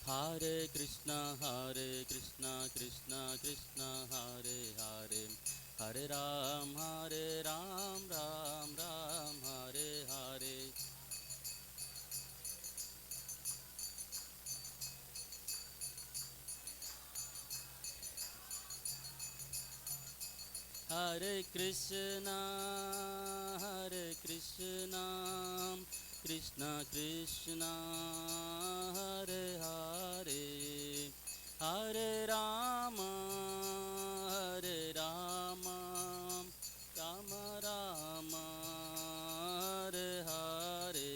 Hare Krishna, Krishna Krishna, Hare Hare, Hare Ram, Ram Ram, Hare Hare. Hare Krishna, Krishna Krishna, Hare Hare, Hare Rama, Rama Rama, Hare Hare.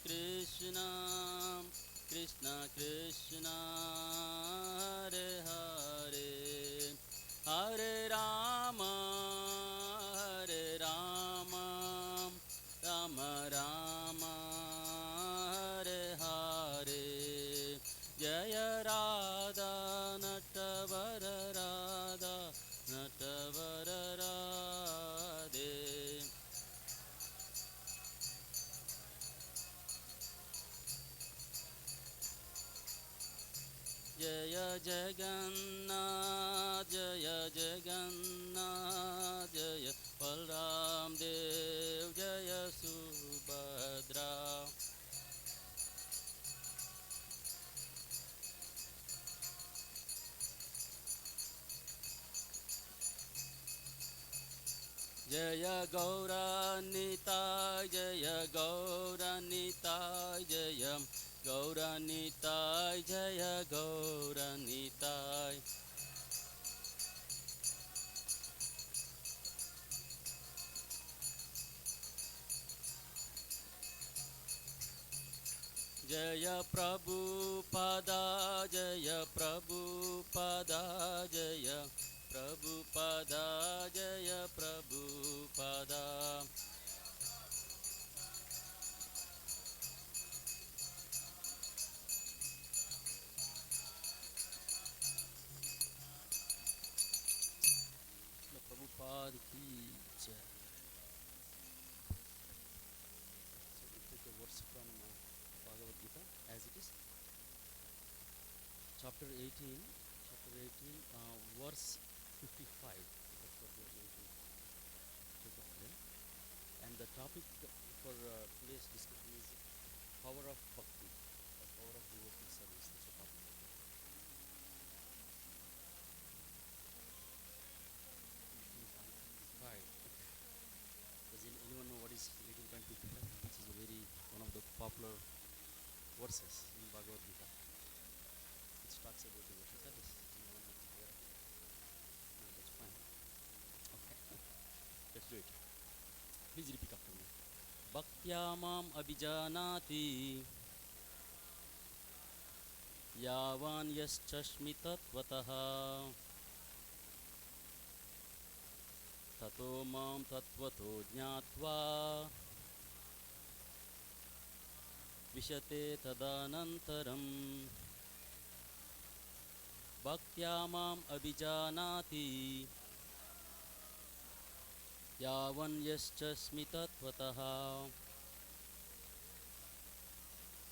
Krishna, Krishna Krishna, Hare Hare, Hare Rama, Rama Rama, Hare Hare. Jaya Radha Natavara Radha Natavara Radhe. Jaya Jagannath, Jaya Jagannath, Jaya Balram Dev, Jaya Subhadra. Jaya Gauranita, Jaya Gauranita, Jaya Gauranita, Jaya Gauranita. Jaya Prabhupada, Jaya Prabhupada, Jaya Prabhupada, Jaya Prabhupada. Prabhupada ki jai. So we take a verse from Bhagavad Gita as it is. Chapter 18, verse 55. That's what we are going to take up today. And the topic for today's discussion is power of bhakti, the power of devotional service. That's the topic. 18.55. Does anyone know what is 18.55? Which is a very one of the popular verses in Bhagavad Gita. It talks about devotional service. Anyone is aware of it? No, that's fine. Okay, let's do it. Please repeat after me. Bhaktya mam abhijanati yavan yaschashmi tatvataha tato mam tatvato jnatva vishate tadanantaram. Bhaktya mam abhijanati yavan yaschashmi tatvataha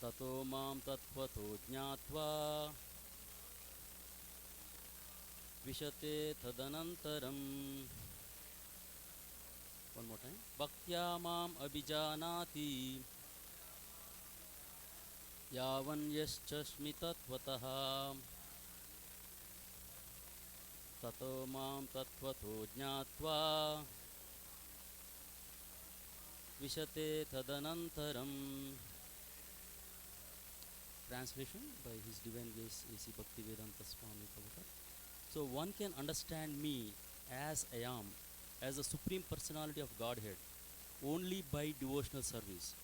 tato mam tatvato jnatva vishate tadanantaram. One more time. Bhaktya mam abhijanati yavan yaschashmi tatvataha tato mam tatvato jnatva vishate tadanantaram. Translation by His Divine Grace A.C. Bhaktivedanta Swami Prabhupada. So one can understand me as I am, as the Supreme Personality of Godhead, only by devotional service.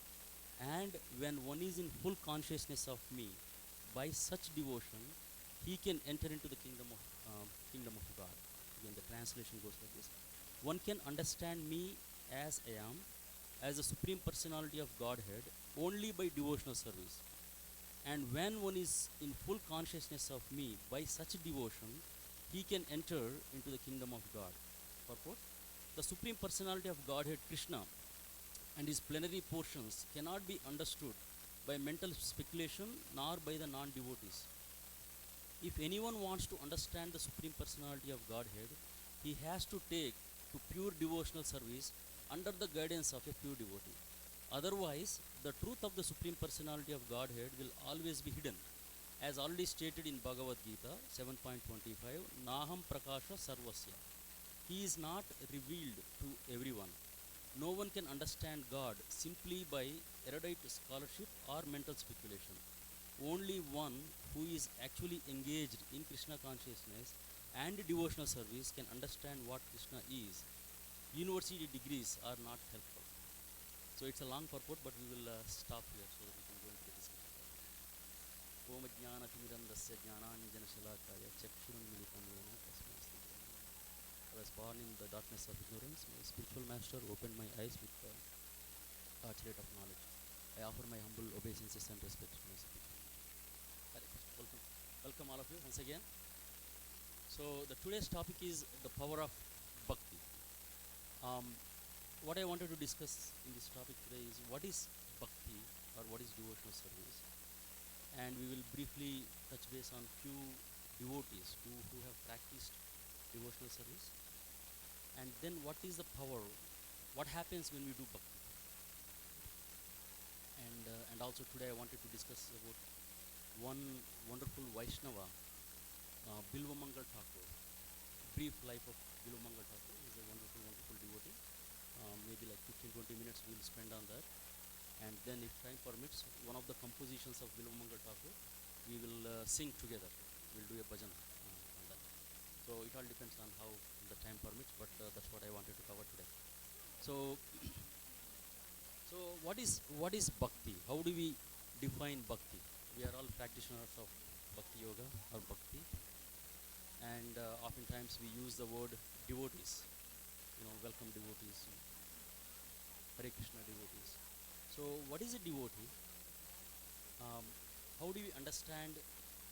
And when one is in full consciousness of me, by such devotion, he can enter into the kingdom of God. Again, the translation goes like this: one can understand me as I am, as the Supreme Personality of Godhead, only by devotional service. And when one is in full consciousness of me, by such devotion, he can enter into the kingdom of God. Purport: the Supreme Personality of Godhead, Krishna, and his plenary portions cannot be understood by mental speculation nor by the non-devotees. If anyone wants to understand the Supreme Personality of Godhead, he has to take to pure devotional service under the guidance of a pure devotee. Otherwise, the truth of the Supreme Personality of Godhead will always be hidden. As already stated in Bhagavad Gita 7.25, Naham Prakasha Sarvasya. He is not revealed to everyone. No one can understand God simply by erudite scholarship or mental speculation. Only one who is actually engaged in Krishna consciousness and devotional service can understand what Krishna is. University degrees are not helpful. So it's a long purport, but we will stop here so that we can go into the discussion. Om Jnana Timirandasya Jnananjana Shalakaya Chakshurunmilitam Yena Tasmai Shri Gurave Namaha. I was born in the darkness of ignorance. My spiritual master opened my eyes with the torchlight of knowledge. I offer my humble obeisances and respect to my spiritual master. Hare Krishna. Welcome all of you once again. So the today's topic is the power of Bhakti. What I wanted to discuss in this topic today is what is Bhakti or what is devotional service, and we will briefly touch base on few devotees who have practiced devotional service, and then what is the power, what happens when we do Bhakti, and also today I wanted to discuss about one wonderful Vaishnava, Bilvamangal Thakur. Brief life of Bilvamangal Thakur. He is a wonderful devotee. Maybe like 15-20 minutes we will spend on that, and then if time permits, one of the compositions of Bilvamangal Thakur we will sing together. We will do a bhajan on that. So it all depends on how the time permits, but that's what I wanted to cover today. So what is Bhakti? How do we define Bhakti? We are all practitioners of Bhakti Yoga or Bhakti, and oftentimes we use the word devotees. Welcome devotees, Hare Krishna devotees. So what is a devotee? How do we understand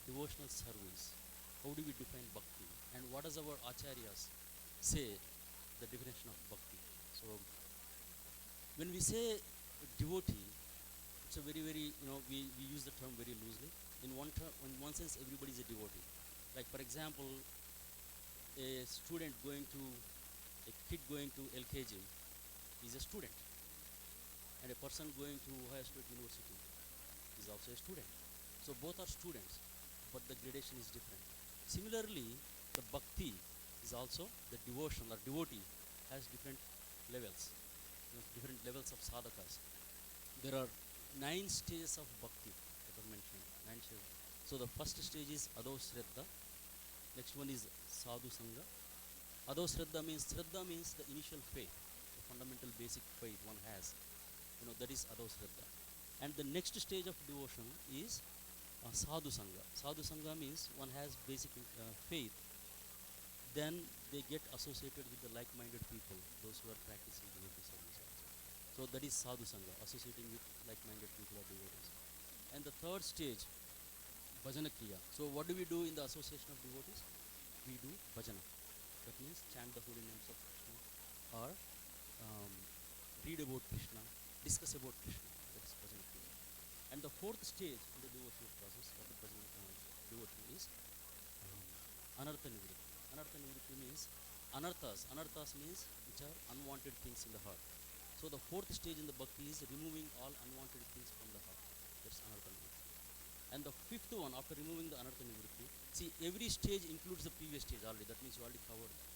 devotional service? How do we define Bhakti? And what does our acharyas say the definition of Bhakti? So when we say devotee, it's a very, we use the term very loosely. In one sense, everybody is a devotee. Like for example, a kid going to LKG is a student, and a person going to Ohio State University is also a student. So both are students, but the gradation is different. Similarly, the Bhakti is also the devotion or devotee has different levels, different levels of sadhakas. There are 9 stages of Bhakti that are mentioned. 9 stages. So the first stage is Adho Shraddha. Next one is Sadhu Sangha. Adho Shraddha means the initial faith, the fundamental basic faith one has. That is Adho Shraddha. And the next stage of devotion is Sadhu Sangha. Sadhu Sangha means one has basic faith. Then they get associated with the like-minded people, those who are practicing devotee service also. So that is Sadhu Sangha, associating with like-minded people or devotees. And the third stage, Bhajana Kriya. So what do we do in the association of devotees? We do Bhajana. That means chant the holy names of Krishna, or read about Krishna, discuss about Krishna. That is Bhajana Kriya. And the fourth stage in the devotional process of the Bhajana devotion is Anartha Nivritti. Anartha Nivritti means Anarthas. Anarthas means which are unwanted things in the heart. So the fourth stage in the Bhakti is removing all unwanted things from the heart. That's Anartha Nivritti. And the fifth one, after removing the Anartha Nivritti, see, every stage includes the previous stage already. That means you already covered that.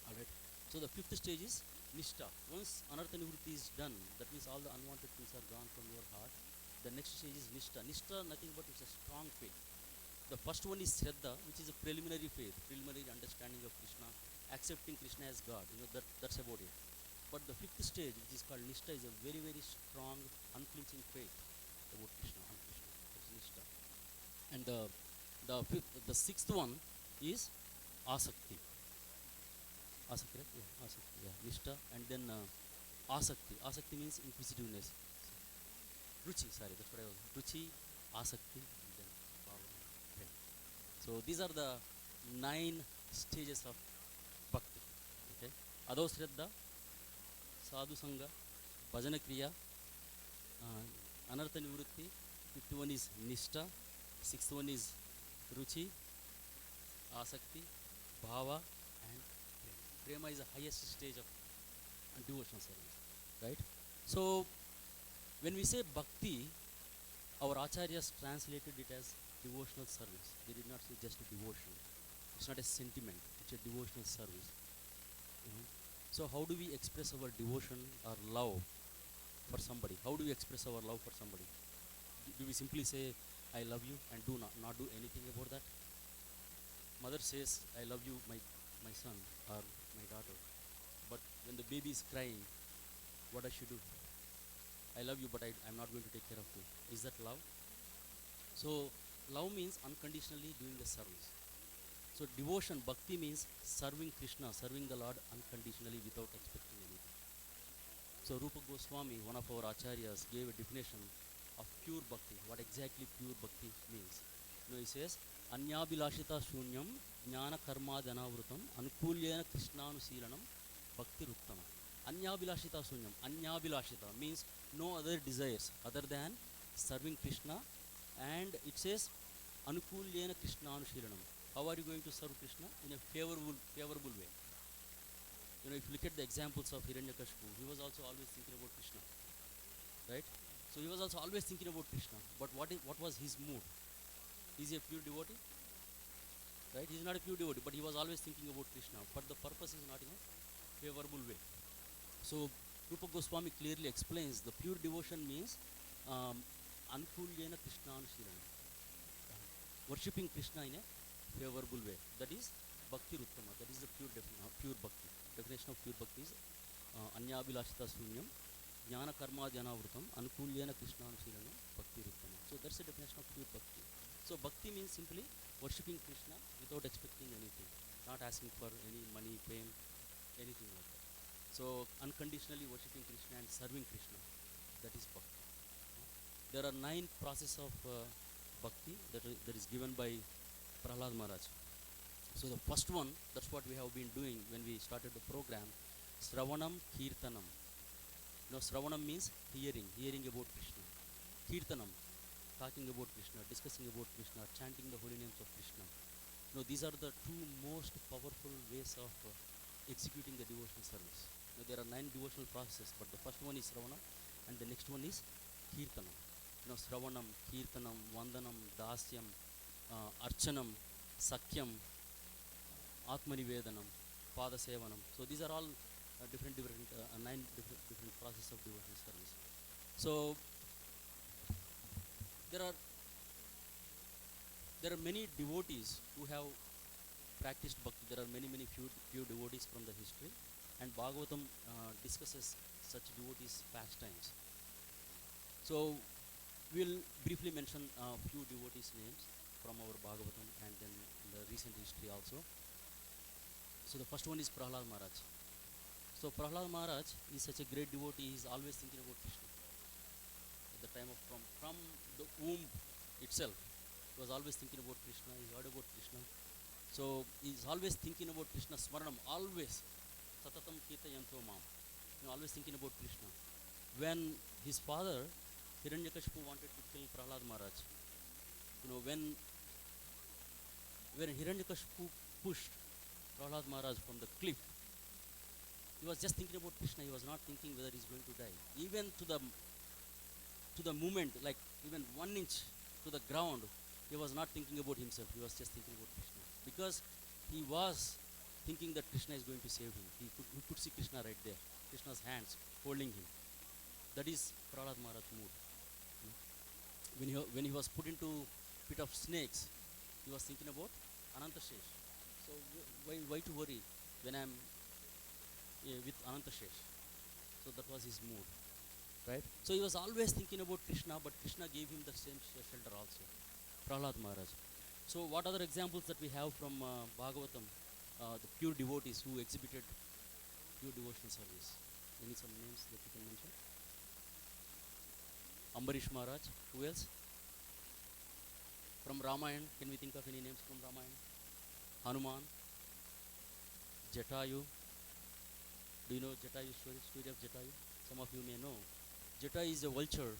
Alright. So the fifth stage is Nishtha. Once Anartha Nivritti is done, that means all the unwanted things are gone from your heart. The next stage is Nishtha. Nishtha, nothing but it's a strong faith. The first one is Shraddha, which is a preliminary faith, preliminary understanding of Krishna, accepting Krishna as God. That's about it. But the fifth stage, which is called Nishtha, is a very, very strong, unflinching faith about Krishna, on Krishna. That's Nishtha. And the sixth one is Asakti. Asakti, right? Yeah, Asakti, yeah. Nishtha. And then Asakti. Asakti means inquisitiveness. Ruchi, sorry, that's what I was. Ruchi, Asakti, and then Bhava. So these are the 9 stages of Bhakti. Okay? Adho Shraddha, Sadhu Sangha, Bhajana Kriya, Anartha Nivrutti, fifth one is Nishta, sixth one is Ruchi, Asakti, Bhava, and Prema. Prema is the highest stage of devotional service, right? So, when we say Bhakti, our acharyas translated it as devotional service. They did not say just a devotion. It's not a sentiment, it's a devotional service. You know? So, how do we express our devotion or love for somebody? How do we express our love for somebody? Do we simply say, I love you, and do not do anything about that? Mother says, I love you, my son or my daughter. But when the baby is crying, what does she do? I love you, but I'm not going to take care of you. Is that love? So, love means unconditionally doing the service. So, devotion, bhakti means serving Krishna, serving the Lord unconditionally without expecting anything. So, Rupa Goswami, one of our acharyas, gave a definition of pure bhakti. What exactly pure bhakti means? You know, he says, Anyabhilashita shunyam jnana karma dhanavrutam anukulyena krishnanushilanam bhakti ruttama. Anyabhilashita shunyam. Anyabhilashita means no other desires other than serving Krishna, and it says anukulyena krishnanushilanam. How are you going to serve Krishna? In a favorable way. You know, if you look at the examples of Hiranyakashipu, he was also always thinking about Krishna, right? So he was also always thinking about Krishna. But what was his mood? Is he a pure devotee? Right? He is not a pure devotee, but he was always thinking about Krishna. But the purpose is not in a favorable way. So Rupa Goswami clearly explains the pure devotion means Anukulyena Krishnanushilanam. Worshipping Krishna in a favorable way. That is Bhakti Ruttama. That is the pure Bhakti. Definition of pure Bhakti is Anyabhilashita Sunyam Jnana Karma Janavrutam Anukulyena Krishnanushilanam Bhakti Ruttama. So that's the definition of pure Bhakti. So Bhakti means simply worshipping Krishna without expecting anything, not asking for any money, fame, anything like that. So unconditionally worshipping Krishna and serving Krishna, that is Bhakti. There are 9 processes of Bhakti that is given by Prahlad Maharaj. So the first one, that's what we have been doing when we started the program, Sravanam Kirtanam. You know, Sravanam means hearing about Krishna. Kirtanam, talking about Krishna, discussing about Krishna, chanting the holy names of Krishna. You know, these are the 2 most powerful ways of executing the devotional service. You know, there are 9 devotional processes, but the first one is Sravanam, and the next one is Kirtanam. You know, Sravanam, Kirtanam, Vandanam, Dasyam, Archanam, Sakyam, Atmanivedanam, Padasevanam. So these are all 9 different processes of devotional service. So there are many devotees who have practiced bhakti. There are many few devotees from the history, and Bhagavatam discusses such devotees' pastimes. So we'll briefly mention a few devotees' names from our Bhagavatam and then the recent history also. So the first one is Prahlad Maharaj. So Prahlad Maharaj is such a great devotee. He is always thinking about Krishna. At the time of from the womb itself, he was always thinking about Krishna. He heard about Krishna. So he is always thinking about Krishna. Smaranam, always. Satatam Kirtayanto Mam. You know, always thinking about Krishna. When his father Hiranyakashipu wanted to kill Prahlad Maharaj, you know, when Hiranyakashipu pushed Prahlad Maharaj from the cliff, he was just thinking about Krishna. He was not thinking whether he is going to die. Even to the moment, like even 1 inch to the ground, he was not thinking about himself. He was just thinking about Krishna, because he was thinking that Krishna is going to save him. He could see Krishna right there, Krishna's hands holding him. That is Prahlad Maharaj's mood. When he was put into pit of snakes, he was thinking about Anantashesh. So why to worry when I'm with Anantashesh? So that was his mood, right? So he was always thinking about Krishna, but Krishna gave him the same shelter also, Prahlad Maharaj. So what other examples that we have from Bhagavatam, the pure devotees who exhibited pure devotional service? Any some names that you can mention? Ambarish Maharaj. Who else? From Ramayana, can we think of any names from Ramayana? Hanuman, Jatayu. Do you know Jatayu story of Jatayu? some of you may know, Jata is a vulture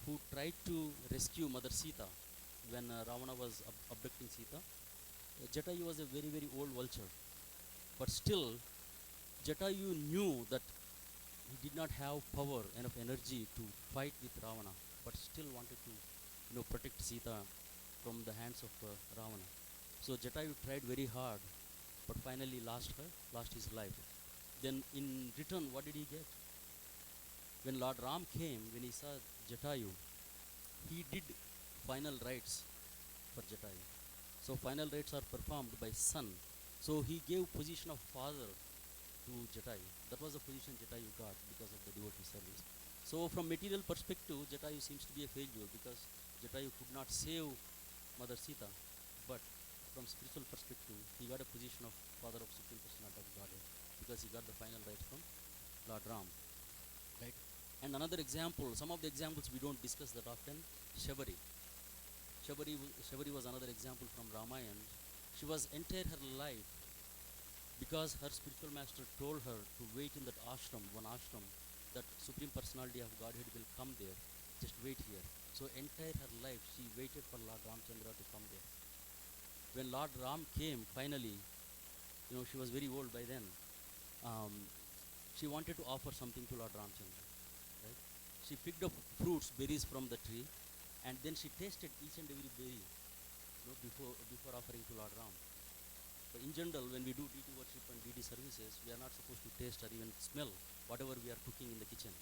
who tried to rescue Mother Sita when Ravana was abducting Sita. Jatayu was a very, very old vulture, but still, Jatayu knew that he did not have power, enough energy to fight with Ravana, but still wanted to, protect Sita from the hands of Ravana. So Jatayu tried very hard, but finally lost his life. Then in return, what did he get? When Lord Ram came, when he saw Jatayu, he did final rites for Jatayu. So final rites are performed by son. So he gave position of father to Jatayu. That was the position Jatayu got because of the devotee service. So from material perspective, Jatayu seems to be a failure because Jatayu could not save Mother Sita. But from spiritual perspective, he got a position of father of Supreme Personality of Godhead because he got the final rites from Lord Ram. Right? And another example, some of the examples we don't discuss that often, Shabari. Shabari was another example from Ramayana. She was entire her life because her spiritual master told her to wait in that ashram, one ashram, that Supreme Personality of Godhead will come there. Just wait here. So entire her life she waited for Lord Ramchandra to come there. When Lord Ram came finally, she was very old by then. She wanted to offer something to Lord Ramchandra. Right? She picked up fruits, berries from the tree, and then she tasted each and every berry, before offering to Lord Ram. But in general, when we do deity worship and deity services, we are not supposed to taste or even smell whatever we are cooking in the kitchen.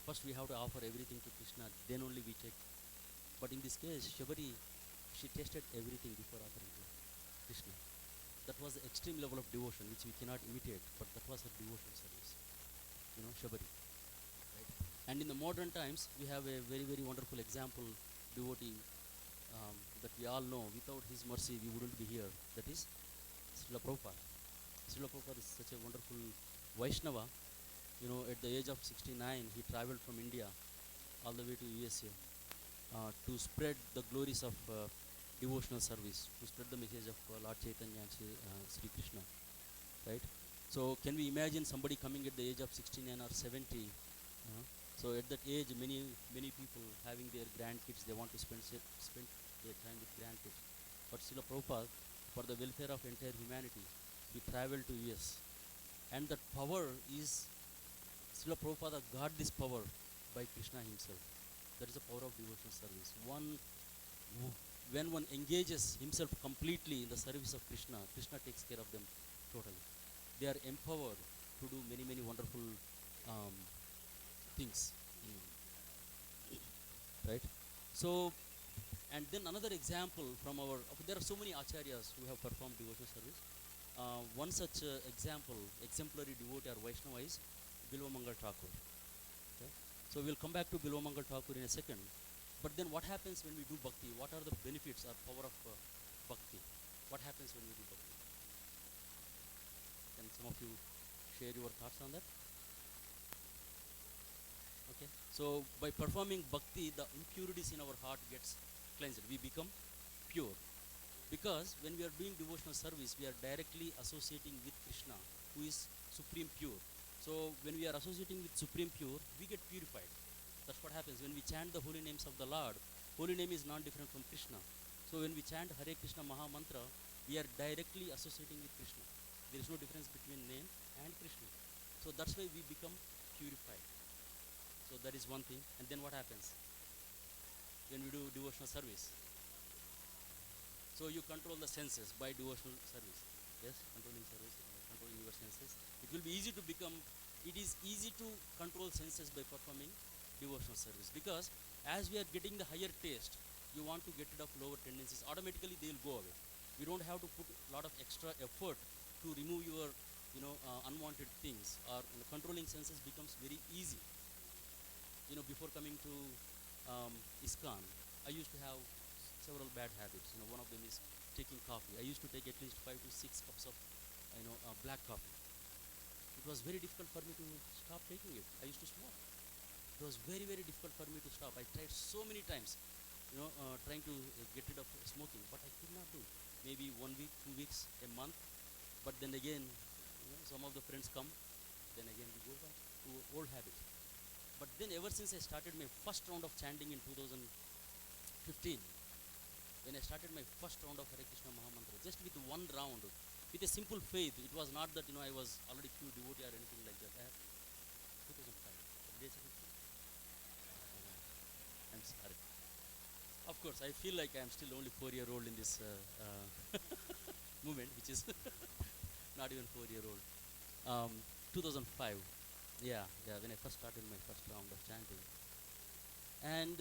First we have to offer everything to Krishna, then only we take. But in this case, Shabari, she tasted everything before offering to Krishna. That was the extreme level of devotion which we cannot imitate, but that was her devotion service. Shabari. Right? And in the modern times, we have a very, very wonderful example devotee that we all know. Without his mercy, we wouldn't be here. That is Srila Prabhupada. Srila Prabhupada is such a wonderful Vaishnava. At the age of 69, he traveled from India all the way to USA to spread the glories of devotional service, to spread the message of Lord Chaitanya and Sri Krishna. Right? So can we imagine somebody coming at the age of 69 or 70? So at that age, many people having their grandkids, they want to spend their time with grandkids. But Srila Prabhupada, for the welfare of entire humanity, he traveled to US. And that power is, Srila Prabhupada got this power by Krishna himself. That is the power of devotional service. When one engages himself completely in the service of Krishna, Krishna takes care of them totally. They are empowered to do many, many wonderful things. Right? So, and then another example from there are so many acharyas who have performed devotional service. One such exemplary devotee or Vaishnava is Bilvamangal Thakur. Okay? So we'll come back to Bilvamangal Thakur in a second. But then what happens when we do bhakti? What are the benefits or power of bhakti? What happens when we do bhakti? Can some of you share your thoughts on that? Okay. So by performing bhakti, the impurities in our heart gets cleansed. We become pure. Because when we are doing devotional service, we are directly associating with Krishna, who is supreme pure. So when we are associating with supreme pure, we get purified. That's what happens when we chant the holy names of the Lord. Holy name is not different from Krishna. So when we chant Hare Krishna Maha Mantra, we are directly associating with Krishna. There is no difference between name and Krishna. So that's why we become purified. So that is one thing. And then what happens when we do devotional service? So you control the senses by devotional service. Yes, controlling service, controlling your senses. It is easy to control senses by performing devotional service, because as we are getting the higher taste, you want to get rid of lower tendencies. Automatically they will go away. We don't have to put a lot of extra effort to remove your unwanted things, or controlling senses becomes very easy. Before coming to ISKCON, I used to have several bad habits. One of them is taking coffee. I used to take at least 5 to 6 cups of black coffee. It was very difficult for me to stop taking it. I used to smoke. It was very, very difficult for me to stop. I tried so many times, trying to get rid of smoking, but I could not do. Maybe 1 week, 2 weeks, a month. But then again, some of the friends come. Then again we go back to old habits. But then ever since I started my first round of chanting in 2015, when I started my first round of Hare Krishna Mahamantra, just with one round, with a simple faith, it was not that I was already pure devotee or anything like that. I have 2005. Basically, I'm sorry. Of course, I feel like I'm still only 4-year-old in this movement, which is not even 4-year-old. 2005. Yeah, when I first started my first round of chanting. And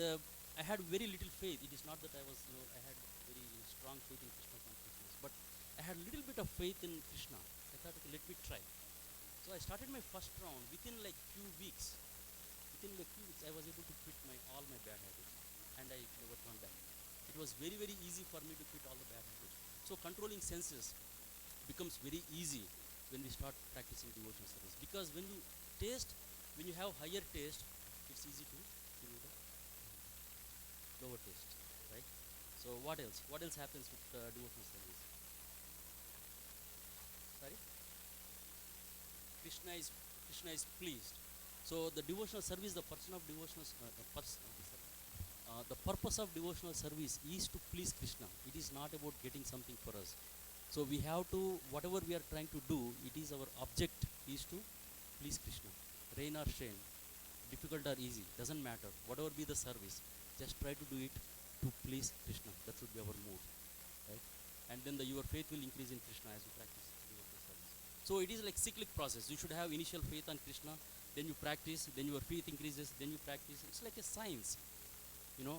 I had very little faith. It is not that I was, I had very strong faith in Krishna consciousness, but I had a little bit of faith in Krishna. I thought, okay, let me try. So I started my first round. Within like few weeks, I was able to quit all my bad habits, and I never turned back. It was very, very easy for me to quit all the bad habits. So controlling senses becomes very easy when we start practicing devotional service, because when you taste, when you have higher taste, it's easy to remove the lower taste, right? So what else? What else happens with devotional service? Sorry, Krishna is Krishna is pleased. So the devotional service, the person of devotional the purpose of devotional service is to please Krishna. It is not about getting something for us. So we have to, whatever we are trying to do, it is our object is to please Krishna. Rain or shine, difficult or easy, doesn't matter. Whatever be the service, just try to do it to please Krishna. That should be our mood, right? And then your faith will increase in Krishna as you practice devotional service. So it is like cyclic process. You should have initial faith on Krishna, then you practice, then your faith increases, then you practice. It's like a science,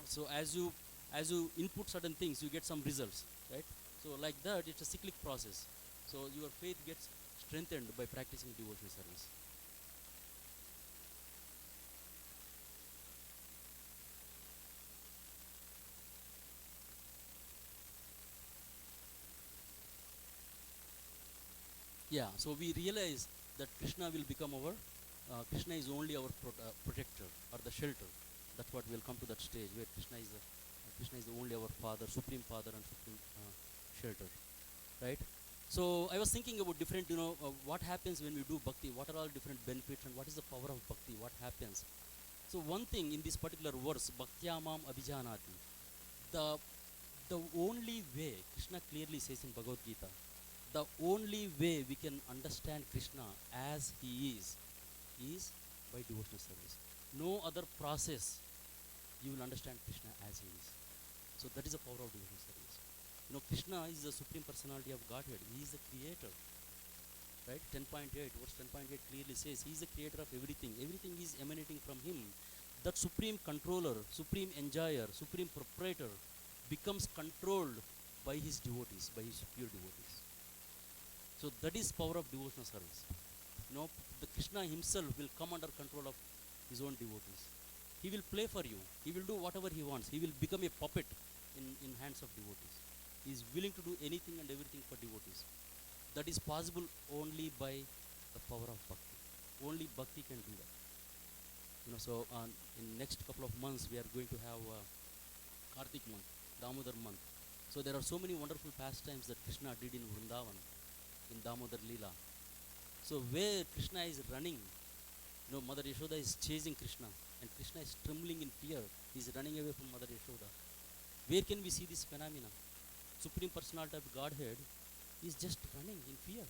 So as you input certain things, you get some results, right? So like that, it's a cyclic process. So your faith gets strengthened by practicing devotional service. Yeah, so we realize that Krishna will become Krishna is only our protector or the shelter. That's what we'll come to that stage where Krishna is only our Father, Supreme Father and Supreme shelter, right? So I was thinking about different, what happens when we do bhakti, what are all different benefits and what is the power of bhakti, what happens. So one thing in this particular verse, Bhaktyamam Abhijanati, the the only way, Krishna clearly says in Bhagavad Gita, the only way we can understand Krishna as he is by devotional service. No other process you will understand Krishna as he is. So that is the power of devotional service. Krishna is the Supreme Personality of Godhead. He is the creator. Right? 10.8, verse 10.8 clearly says he is the creator of everything. Everything is emanating from him. That supreme controller, supreme enjoyer, supreme proprietor becomes controlled by his devotees, by his pure devotees. So that is power of devotional service. The Krishna himself will come under control of his own devotees. He will play for you. He will do whatever he wants. He will become a puppet in hands of devotees. He is willing to do anything and everything for devotees. That is possible only by the power of bhakti. Only bhakti can do that. So in next couple of months we are going to have Kartik month, Damodar month. So there are so many wonderful pastimes that Krishna did in Vrindavan, in Damodar Leela. So where Krishna is running, Mother Yashoda is chasing Krishna, and Krishna is trembling in fear. He is running away from Mother Yashoda. Where can we see this phenomena? Supreme Personality of Godhead is just running in fear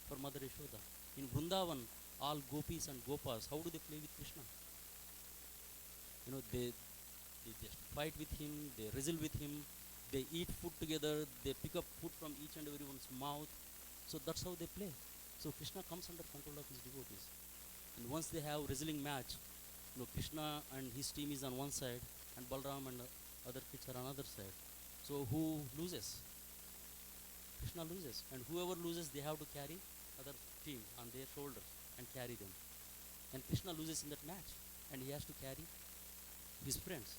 for Mother Yashoda. In Vrindavan, all gopis and gopas, how do they play with Krishna? They just fight with him, they wrestle with him, they eat food together, they pick up food from each and everyone's mouth. So that's how they play. So Krishna comes under control of his devotees. And once they have wrestling match, Krishna and his team is on one side, and Balram and other kids are on other side. So who loses? Krishna loses. And whoever loses, they have to carry other team on their shoulders and carry them. And Krishna loses in that match, and he has to carry his friends.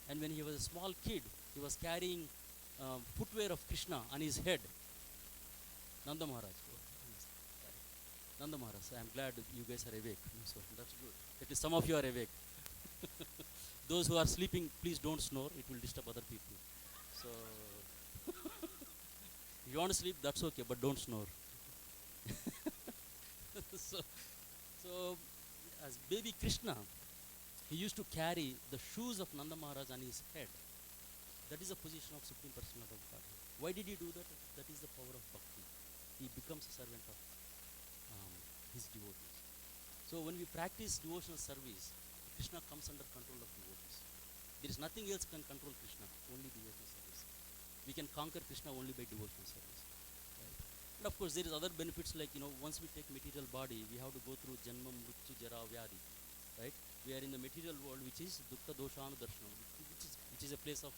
And when he was a small kid, he was carrying footwear of Krishna on his head. Nanda Maharaj. Nanda Maharaj, I am glad you guys are awake. So that's good. At least some of you are awake. Those who are sleeping, please don't snore. It will disturb other people. So, if you want to sleep, that's okay, but don't snore. so as baby Krishna, he used to carry the shoes of Nanda Maharaj on his head. That is the position of Supreme Personality of Godhead. Why did he do that? That is the power of Bhakti. He becomes a servant of his devotees. So when we practice devotional service, Krishna comes under control of devotees. There is nothing else can control Krishna, only devotional service. We can conquer Krishna only by devotional service. Right? And of course, there is other benefits like, once we take material body, we have to go through Janma, Mrityu, Jara, Vyadi. Right? We are in the material world, which is Dukkha, Dosha, Anudarshanam, which is a place of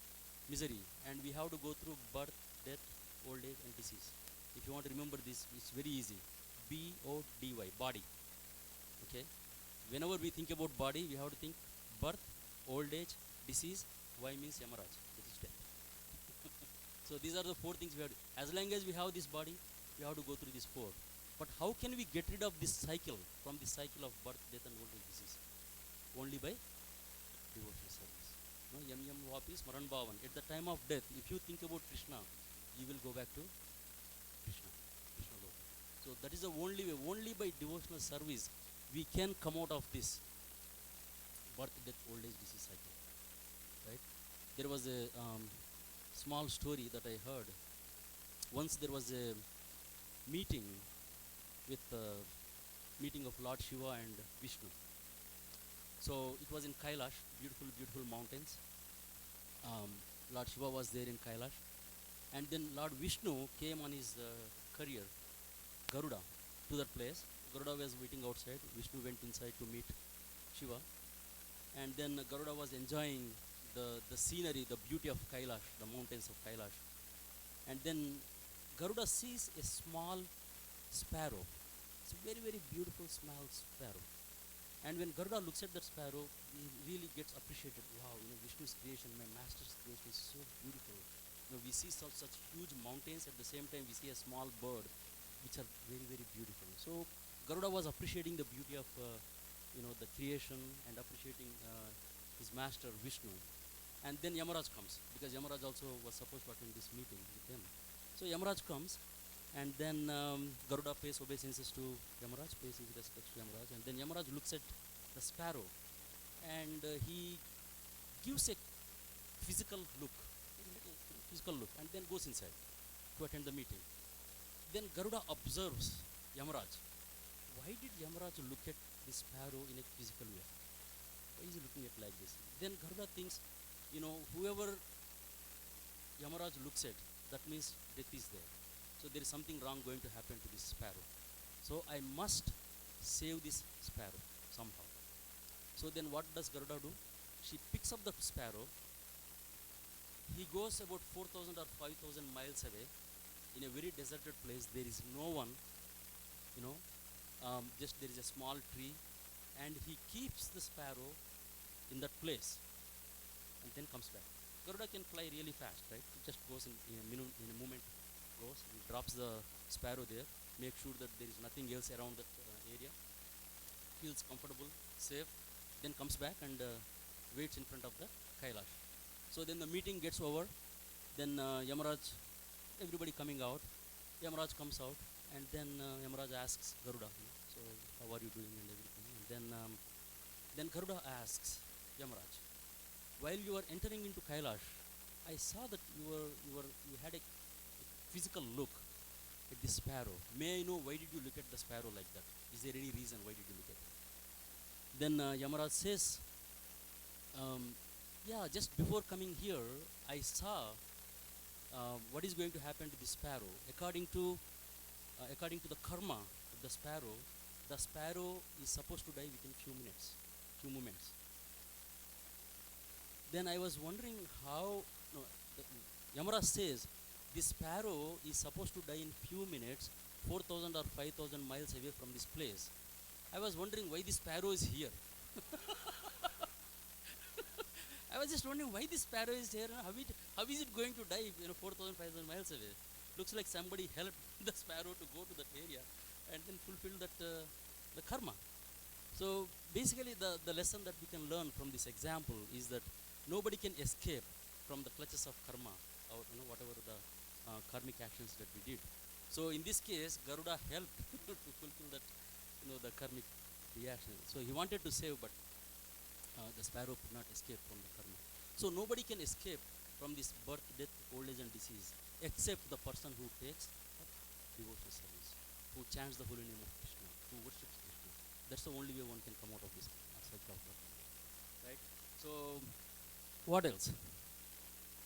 misery. And we have to go through birth, death, old age, and disease. If you want to remember this, it's very easy. B-O-D-Y, body. Okay? Whenever we think about body, we have to think birth, old age, disease. Y means Yamaraj, that is death. So these are the four things we have to, as long as we have this body, we have to go through these four. But how can we get rid of this cycle, from this cycle of birth, death, and old age, disease? Only by devotional service. Yam yam vapi smaran bhavan. At the time of death, if you think about Krishna, you will go back to Krishna Loka. So that is the only way. Only by devotional service we can come out of this birth, death, old age, disease cycle. Right? There was a small story that I heard. Once there was a meeting with meeting of Lord Shiva and Vishnu. So it was in Kailash, beautiful, beautiful mountains. Lord Shiva was there in Kailash. And then Lord Vishnu came on his courier, Garuda, to that place. Garuda was waiting outside. Vishnu went inside to meet Shiva. And then Garuda was enjoying the scenery, the beauty of Kailash, the mountains of Kailash. And then Garuda sees a small sparrow. It's a very, very beautiful small sparrow. And when Garuda looks at that sparrow, he really gets appreciated. Wow, Vishnu's creation, my master's creation is so beautiful. We see such huge mountains, at the same time we see a small bird, which are very, very beautiful. So Garuda was appreciating the beauty of the creation and appreciating his master Vishnu. And then Yamaraj comes, because Yamaraj also was supposed to attend this meeting with him. So Yamaraj comes, and then Garuda pays obeisances to Yamaraj, pays his respects to Yamaraj, and then Yamaraj looks at the sparrow, and he gives a physical look, and then goes inside to attend the meeting. Then Garuda observes Yamaraj. Why did Yamaraj look at the sparrow in a physical way? Why is he looking at like this? Then Garuda thinks, whoever Yamaraj looks at, that means death is there. So there is something wrong going to happen to this sparrow. So I must save this sparrow somehow. So then what does Garuda do? She picks up the sparrow. He goes about 4,000 or 5,000 miles away in a very deserted place. There is no one, just there is a small tree, and he keeps the sparrow in that place and then comes back. Garuda can fly really fast, right? It just goes in a moment, goes and drops the sparrow there, make sure that there is nothing else around that area, feels comfortable, safe, then comes back and waits in front of the Kailash. So then the meeting gets over, then Yamaraj, everybody coming out, Yamaraj comes out, and then Yamaraj asks Garuda, so how are you doing and everything, and then Garuda asks Yamaraj, while you were entering into Kailash, I saw that you had a physical look at the sparrow. May I know why did you look at the sparrow like that? Is there any reason why did you look at it? Then Yamaraj says, yeah, just before coming here, I saw what is going to happen to the sparrow. According to the karma of the sparrow is supposed to die within few moments. Then I was wondering how, Yamaraj says, the sparrow is supposed to die in few minutes, 4,000 or 5,000 miles away from this place. I was wondering why the sparrow is here. I was just wondering why the sparrow is here. How is it going to die 4,000, 5,000 miles away? Looks like somebody helped the sparrow to go to that area and then fulfill that the karma. So basically the lesson that we can learn from this example is that nobody can escape from the clutches of karma, or whatever the karmic actions that we did. So in this case, Garuda helped to fulfill that, the karmic reaction. So he wanted to save, but the sparrow could not escape from the karma. So nobody can escape from this birth, death, old age, and disease except the person who takes devotional service, who chants the holy name of Krishna, who worships Krishna. That's the only way one can come out of this cycle of birth. Right? So, what else?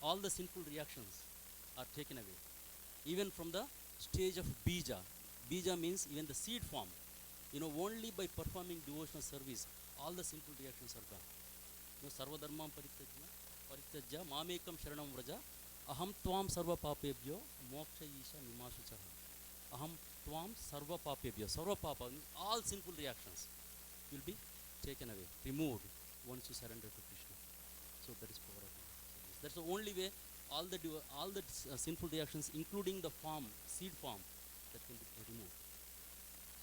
All the sinful reactions are taken away, even from the stage of bija. Bija means even the seed form. Only by performing devotional service, all the sinful reactions are gone. Sarvadharmam parityajya mamekam sharanam vraja aham tvam sarva papebhyo moksha isha nimashuchaha. Aham tvam sarva papebhyo. Sarva papa means all sinful reactions will be taken away, removed once you surrender to Krishna. So that is power of service. That's the only way all the sinful reactions, including the form, seed form, that can be removed.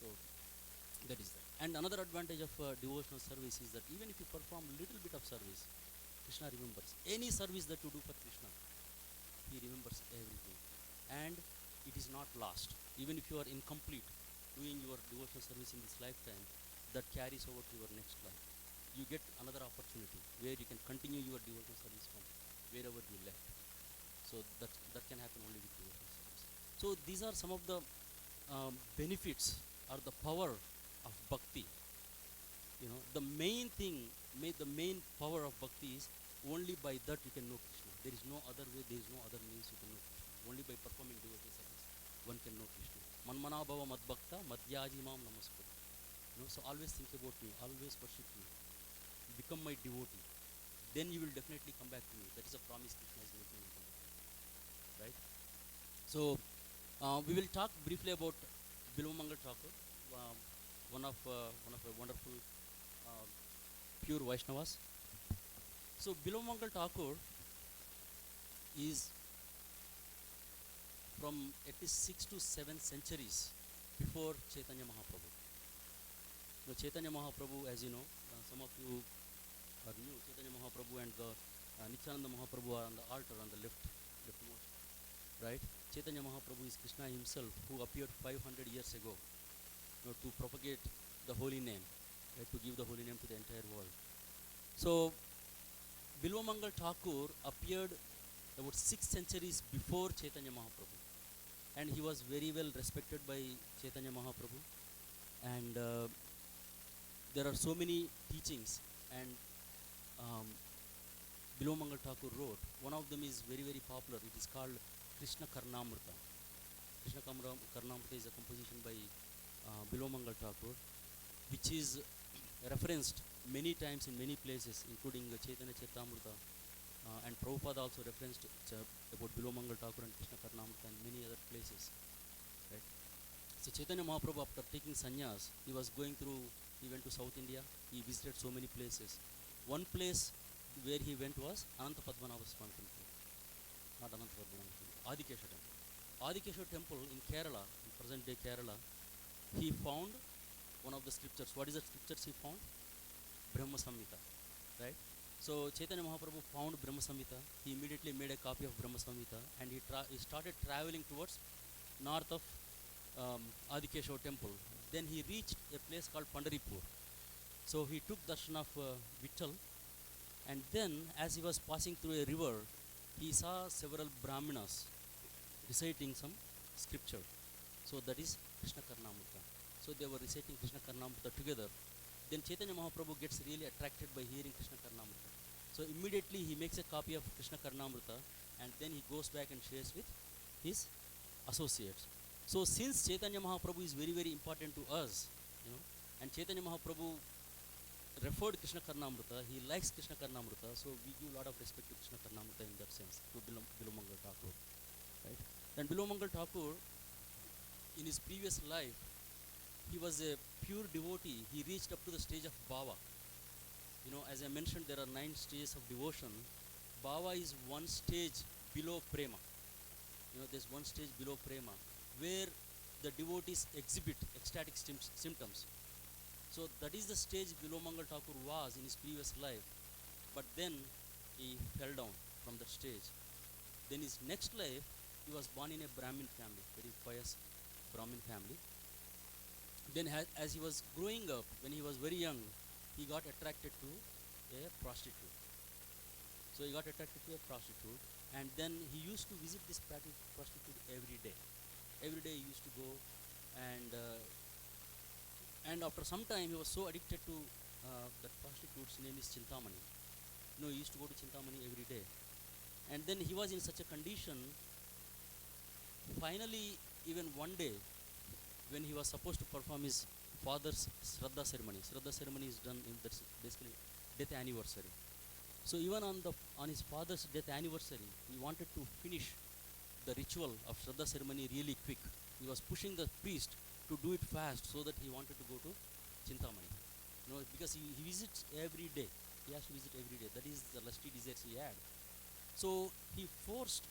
So that is that. And another advantage of devotional service is that even if you perform little bit of service, Krishna remembers. Any service that you do for Krishna, he remembers everything. And it is not lost. Even if you are incomplete doing your devotional service in this lifetime, that carries over to your next life. You get another opportunity where you can continue your devotional service from wherever you left. So that can happen only with devotional service. So these are some of the benefits or the power of bhakti. The main thing, the main power of bhakti is only by that you can know Krishna. There is no other way, there is no other means you can know Krishna. Only by performing devotional service, one can know Krishna. Manmana bhava madbhakta madhyaji mam namaskuru. So always think about me, always worship me, become my devotee. Then you will definitely come back to me. That is a promise Krishna is making. Right? So we will talk briefly about Bilvamangal Thakur, one of a wonderful pure Vaishnavas. So Bilvamangal Thakur is from at least 6 to 7 centuries before Chaitanya Mahaprabhu. Now Chaitanya Mahaprabhu, as you know, some of you are new. Chaitanya Mahaprabhu and the Nityananda Mahaprabhu are on the altar on the leftmost. Right? Chaitanya Mahaprabhu is Krishna himself, who appeared 500 years ago, to propagate the holy name, right, to give the holy name to the entire world. So Bilvamangal Thakur appeared about 6 centuries before Chaitanya Mahaprabhu, and he was very well respected by Chaitanya Mahaprabhu. And there are so many teachings, and Bilvamangal Thakur wrote. One of them is very, very popular. It is called Krishna Karnamrita. Krishna Karnamrita is a composition by Bilvamangal Thakur, which is referenced many times in many places, including Chaitanya Charitamrita, and Prabhupada also referenced about Bilvamangal Thakur and Krishna Karnamrita and many other places. Right? So Chaitanya Mahaprabhu, after taking sannyas, he went to South India. He visited so many places. One place where he went was Ananta Padmanabha Swami temple. Not Ananta Padmanabha temple, Adikesha temple. Adikesha temple in Kerala, in present day Kerala, he found one of the scriptures. What is the scriptures he found? Brahma Samhita. Right? So Chaitanya Mahaprabhu found Brahma Samhita. He immediately made a copy of Brahma Samhita, and he started traveling towards north of Adikesha temple. Then he reached a place called Pandaripur. So he took darshan of Vittal, and then as he was passing through a river, he saw several Brahmanas reciting some scripture. So that is Krishna Karnamrita. So they were reciting Krishna Karnamrita together. Then Chaitanya Mahaprabhu gets really attracted by hearing Krishna Karnamrita. So immediately he makes a copy of Krishna Karnamrita, and then he goes back and shares with his associates. So since Chaitanya Mahaprabhu is very, very important to us, and Chaitanya Mahaprabhu referred Krishna Karnamrita, he likes Krishna Karnamrita, so we give a lot of respect to Krishna Karnamrita in that sense, to Bilvamangal Thakur. Right? And Bilvamangal Thakur, in his previous life, he was a pure devotee. He reached up to the stage of Bhava. As I mentioned, there are 9 stages of devotion. Bhava is one stage below Prema. There's one stage below Prema, where the devotees exhibit ecstatic symptoms. So that is the stage Bilvamangal Thakur was in his previous life. But then he fell down from that stage. Then his next life, he was born in a Brahmin family, very pious Brahmin family. Then as he was growing up, when he was very young, he got attracted to a prostitute. So he got attracted to a prostitute, and then he used to visit this prostitute every day. Every day he used to go, and after some time he was so addicted to that prostitute's name is Chintamani. He used to go to Chintamani every day, and then he was in such a condition. Finally, even one day, when he was supposed to perform his father's Shraddha ceremony. Shraddha ceremony is done in that's basically death anniversary. So even on his father's death anniversary, he wanted to finish the ritual of Shraddha ceremony really quick. He was pushing the priest to do it fast so that he wanted to go to Chintamani. Because he visits every day. He has to visit every day. That is the lusty desires he had. So he forced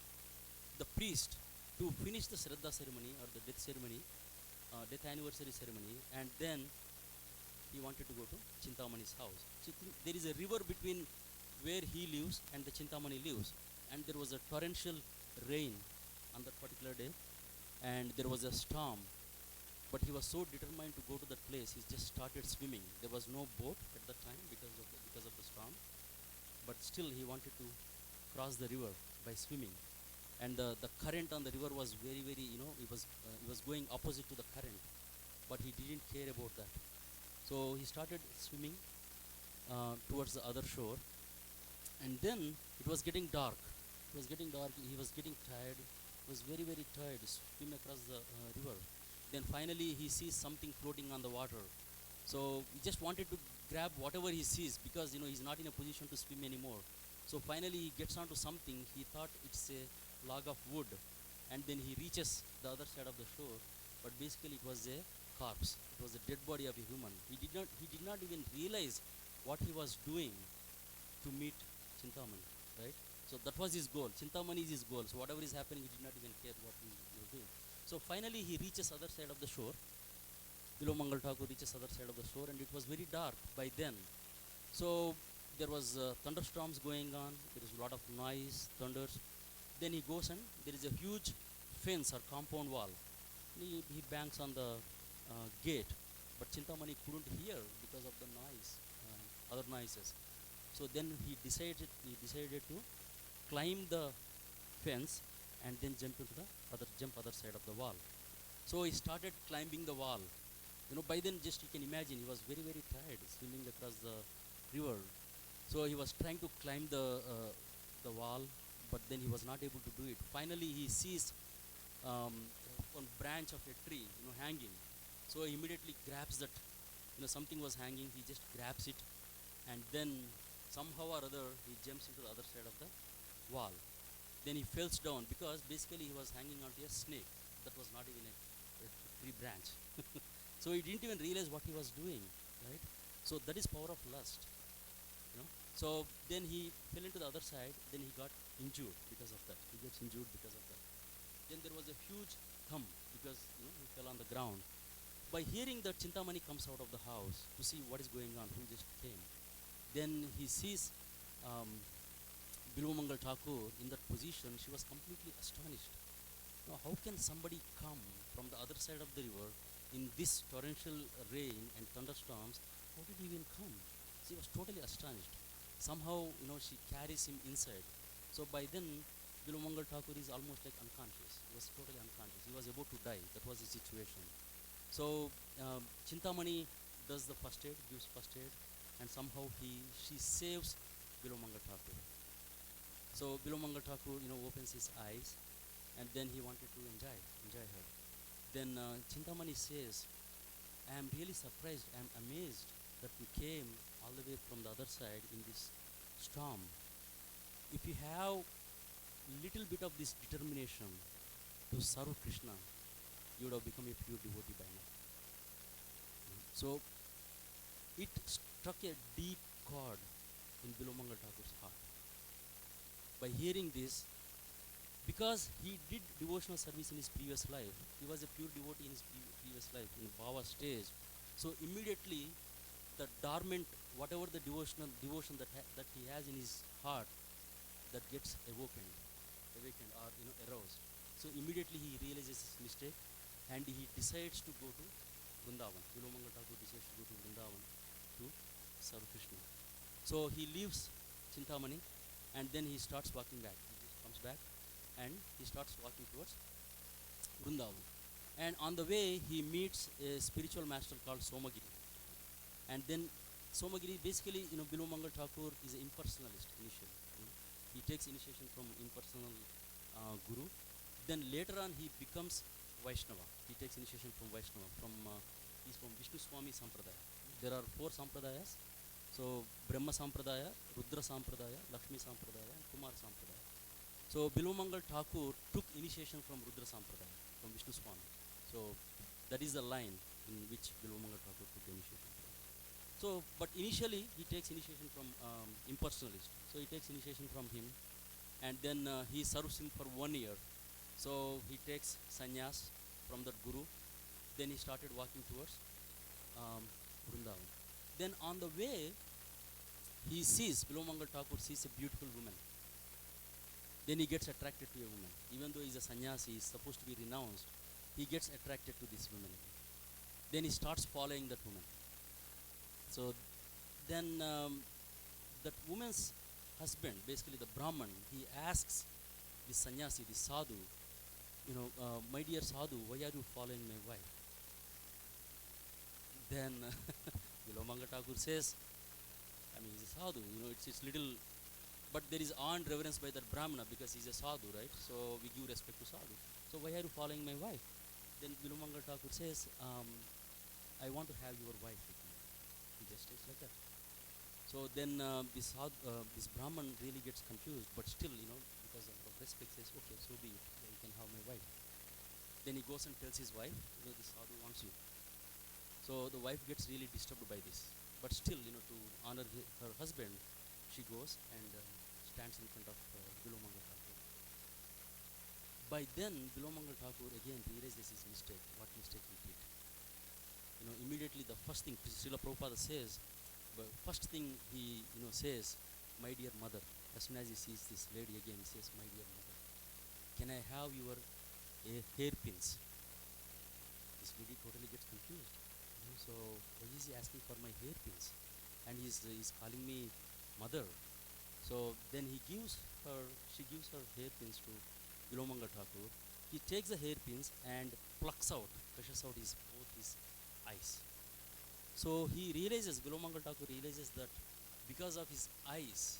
the priest to finish the Shraddha ceremony or the death ceremony, death anniversary ceremony, and then he wanted to go to Chintamani's house. So there is a river between where he lives and the Chintamani lives, and there was a torrential rain on that particular day, and there was a storm. But he was so determined to go to that place, he just started swimming. There was no boat at that time because of the storm, but still he wanted to cross the river by swimming. And the current on the river was very, very, it was going opposite to the current, but he didn't care about that. So he started swimming towards the other shore, and then it was getting dark. It was getting dark. He was getting tired. He was very, very tired. Swim across the river. Then finally he sees something floating on the water. So he just wanted to grab whatever he sees because he's not in a position to swim anymore. So finally he gets onto something. He thought it's a log of wood, and then he reaches the other side of the shore. But basically it was a corpse. It was a dead body of a human. He did not even realize what he was doing to meet Chintamani, right? So that was his goal. Chintamani is his goal. So whatever is happening, he did not even care what he was doing. So finally he reaches other side of the shore. Bilomangal Thakur reaches other side of the shore, and it was very dark by then. So there was thunderstorms going on. There is a lot of noise, thunders. Then he goes and there is a huge fence or compound wall. He bangs on the gate, but Chintamani couldn't hear because of the noise, other noises. So then he decided to climb the fence and then jump other side of the wall. So he started climbing the wall. By then just you can imagine he was very, very tired swimming across the river. So he was trying to climb the wall, but then he was not able to do it. Finally he sees one branch of a tree hanging. So he immediately grabs that. Something was hanging. He just grabs it, and then somehow or other he jumps into the other side of the wall. Then he falls down because basically he was hanging onto a snake that was not even a tree branch. So he didn't even realize what he was doing, right? So that is power of lust. So then he fell into the other side. Then he got injured because of that. He gets injured because of that. Then there was a huge thump because he fell on the ground. By hearing that, Chintamani comes out of the house to see what is going on, who just came. Then he sees Bilomangal Thakur in that position. She was completely astonished. How can somebody come from the other side of the river in this torrential rain and thunderstorms? How did he even come? She was totally astonished. Somehow, she carries him inside. So by then, Bilomangal Thakur is almost like unconscious. He was totally unconscious. He was about to die. That was the situation. So Chintamani does the first aid, gives first aid, and somehow she saves Bilomangal Thakur. So Bilomangal Thakur, opens his eyes, and then he wanted to enjoy her. Then Chintamani says, I am really surprised, I am amazed that you came all the way from the other side in this storm. If you have little bit of this determination to serve Krishna, you would have become a pure devotee by now. So it struck a deep chord in Bilomangal Thakur's heart. By hearing this, because he did devotional service in his previous life, he was a pure devotee in his previous life, in Bhava stage. So immediately, the dormant, whatever the devotion that he has in his heart, that gets awakened or aroused. So immediately he realizes his mistake, and he decides to go to Vrindavan. Bilomangal Thakur decides to go to Vrindavan to serve Krishna. So he leaves Chintamani and then he starts walking back. He just comes back and he starts walking towards Vrindavan. And on the way, he meets a spiritual master called Somagiri. And then Somagiri, basically, Bilomangal Thakur is an impersonalist initially. He takes initiation from impersonal guru. Then later on, he becomes Vaishnava. He takes initiation from Vaishnava. He's from Vishnu Swami Sampradaya. There are 4 Sampradayas. So Brahma Sampradaya, Rudra Sampradaya, Lakshmi Sampradaya, and Kumar Sampradaya. So Bilomangal Thakur took initiation from Rudra Sampradaya, from Vishnu Swami. So that is the line in which Bilomangal Thakur took the initiation from. So, but initially he takes initiation from impersonalist. So he takes initiation from him, and then he serves him for 1 year. So he takes sannyas from that guru. Then he started walking towards Vrindavan. Then on the way, Bilomangal Thakur sees a beautiful woman. Then he gets attracted to a woman. Even though he's a sannyasi, he's supposed to be renounced, he gets attracted to this woman. Then he starts following that woman. So then that woman's husband, basically the Brahman, he asks the sannyasi, the sadhu, my dear sadhu, why are you following my wife? Then Bilomangal Thakur says, he's a sadhu, it's little, but there is awe and reverence by that Brahmana because he's a sadhu, right? So we give respect to sadhu. So why are you following my wife? Then Bilomangal Thakur says, I want to have your wife with me. He just says like that. So then this Brahman really gets confused, but still, because of respect, says, okay, so be it. Yeah, you can have my wife. Then he goes and tells his wife, this sadhu wants you. So the wife gets really disturbed by this. But still, to honor her husband, she goes and stands in front of Bilomangal Thakur. By then, Bilomangal Thakur again realizes his mistake, what mistake he did. Immediately the first thing, Srila Prabhupada says, the first thing he says, my dear mother. As soon as he sees this lady again, he says, my dear mother, can I have your hairpins? This lady totally gets confused. So why is he asking for my hairpins? And he's calling me mother. So then she gives her hairpins to Bilomangal Thakur. He takes the hairpins and crushes out both his eyes. So Bilomangal Thakur realizes that because of his eyes,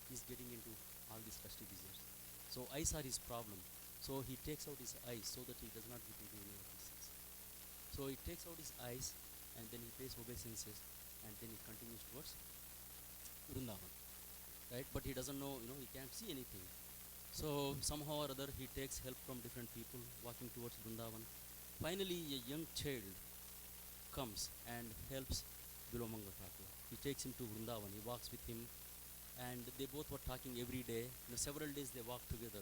he's getting into all these lusty desires. So eyes are his problem. So he takes out his eyes so that he does not get into any of these things. So he takes out his eyes and then he pays obeisances and then he continues towards Vrindavan. Right? But he doesn't know, he can't see anything. So somehow or other he takes help from different people walking towards Vrindavan. Finally a young child comes and helps Bilomangal Thakur. He takes him to Vrindavan. He walks with him and they both were talking every day. Several days they walked together.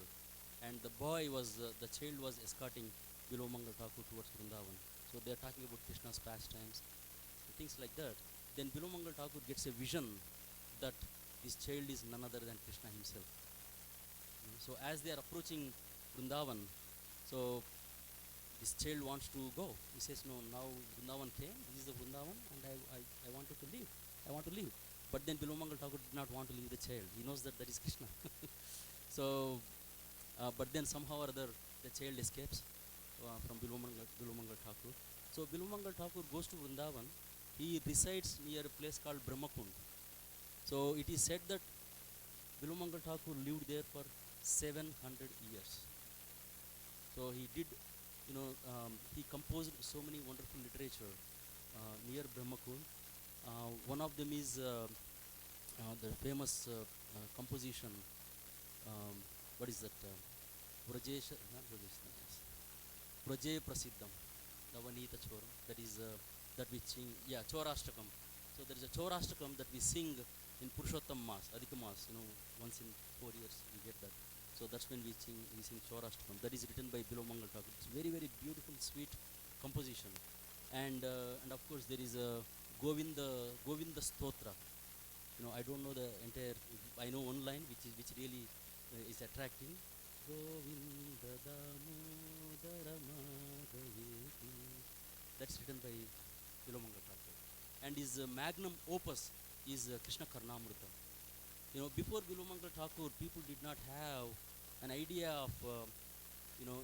And the child was escorting Bilomangal Thakur towards Vrindavan. So they are talking about Krishna's pastimes, things like that. Then Bilomangal Thakur gets a vision that this child is none other than Krishna himself. So as they are approaching Vrindavan, so this child wants to go. He says, no, now Vrindavan came, this is the Vrindavan and I wanted to leave. I want to leave. But then Bilomangal Thakur did not want to leave the child. He knows that is Krishna. So, but then somehow or other the child escapes from Bilomangal Thakur. So Bilomangal Thakur goes to Vrindavan. He resides near a place called Brahmakund. So it is said that Bilomangal Thakur lived there for 700 years. So he did, he composed so many wonderful literature near Brahmakund. One of them is the famous composition, what is that? Vraje Prasiddham, Navanita Choram. That is that we sing, Chaurashtakam. So there is a Chaurashtakam that we sing in Purushottam Mas, Adhika Mas, once in 4 years we get that. So that's when we sing Chaurashtakam. That is written by Bilomangal Thakur. It's very, very beautiful, sweet composition. And of course there is a Govinda Stotra. I don't know the entire, I know one line which really is attracting. Govinda Damodara Madhaveti. That's written by Vilomanga Thakur. And his magnum opus is Krishna Karnamrita. Before Vilomanga Thakur, people did not have an idea of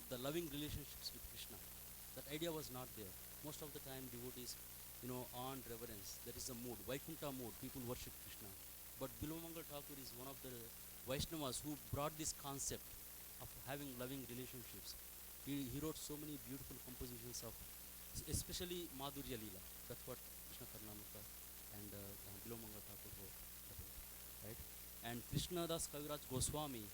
the loving relationships with Krishna. That idea was not there. Most of the time, devotees, on reverence. There is a mood, Vaikuntha mood. People worship Krishna. But Bilomangal Thakur is one of the Vaishnavas who brought this concept of having loving relationships. He wrote so many beautiful compositions of, especially Madhurya Leela. That's what Krishna Karnamrita and Bilomangal Thakur wrote about, right? And Krishna Das Kaviraj Goswami,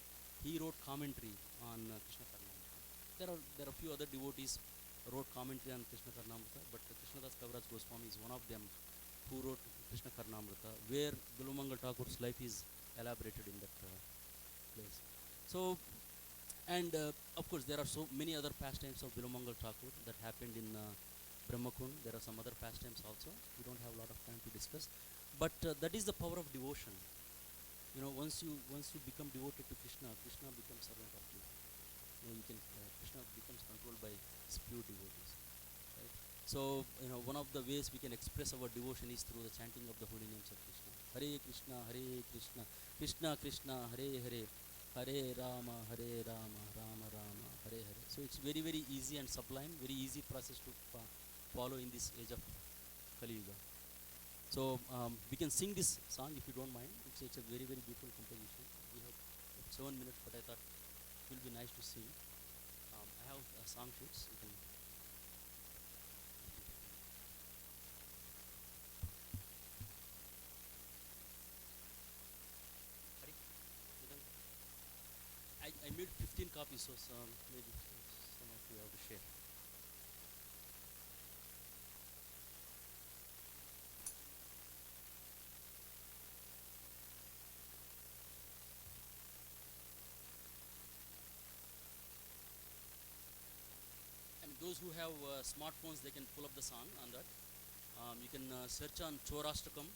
he wrote commentary on Krishna Karnamrita. There are a few other devotees wrote commentary on Krishna Karnamrita, but Krishnadas Kaviraj Goswami is one of them who wrote Krishna Karnamrita, where Bilomangal Thakur's life is elaborated in that place. So, and of course, there are so many other pastimes of Bilomangal Thakur that happened in Brahmakund. There are some other pastimes also. We don't have a lot of time to discuss, but that is the power of devotion. Once you become devoted to Krishna, Krishna becomes servant of you. Krishna becomes controlled by his pure devotees, right? So one of the ways we can express our devotion is through the chanting of the holy names of Krishna. Hare Krishna, Krishna Krishna, Hare Hare, Hare Rama, Rama Rama, Hare Hare. So it's very, very easy and sublime, very easy process to follow in this age of Kali Yuga. So we can sing this song if you don't mind. It's a very, very beautiful composition. We have 7 minutes, but I thought it will be nice to sing. I have song sheets. You can I made 15 copies, so maybe some of you have to share. And those who have smartphones, they can pull up the song on that. You can search on Chorashtakam